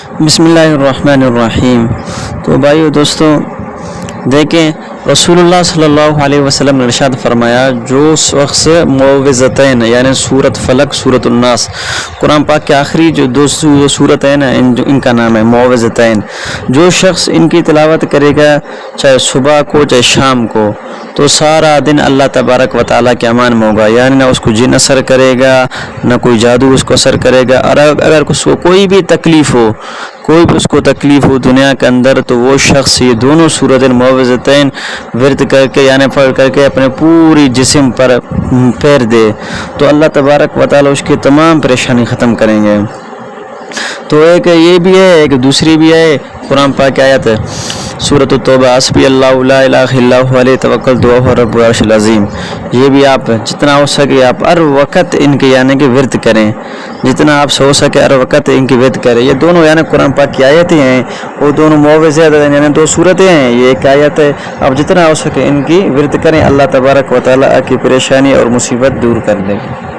بسم اللہ الرحمن الرحیم۔ تو بھائیو دوستوں دیکھیں، رسول اللہ صلی اللہ علیہ وسلم نے ارشاد فرمایا، جو شخص معوذتین یعنی سورۃ فلق سورۃ الناس، قرآن پاک کے آخری جو دو سورت ہیں نا ان کا نام ہے معوذتین، جو شخص ان کی تلاوت کرے گا چاہے صبح کو چاہے شام کو، تو سارا دن اللہ تبارک و تعالیٰ کے امان میں ہوگا، یعنی نہ اس کو جن اثر کرے گا نہ کوئی جادو اس کو اثر کرے گا، اور اگر اس کو کوئی بھی تکلیف ہو دنیا کے اندر، تو وہ شخص یہ دونوں سورۃ معوذتین ورد کر کے یعنی پڑھ کر کے اپنے پوری جسم پر پھیر دے تو اللہ تبارک و تعالیٰ اس کی تمام پریشانی ختم کریں گے۔ تو ایک یہ بھی ہے، ایک دوسری بھی ہے، قرآن پاک کی آیت ہے سورۃ التوبہ، حسبی اللہ لا الہ الا هو علیہ توکلت وهو رب العرش العظیم۔ یہ بھی آپ جتنا ہو سکے آپ ہر وقت ان کے یعنی کہ ورد کریں، جتنا آپ سے ہو سکے ہر وقت ان کی ورد کریں۔ یہ دونوں یعنی قرآن پاک کی آیتیں ہیں، وہ دونوں معوذات یعنی دو صورتیں ہیں، یہ ایک آیت ہے، آپ جتنا ہو سکے ان کی ورد کریں، اللہ تبارک و تعالیٰ کی پریشانی اور مصیبت دور کر دے گا۔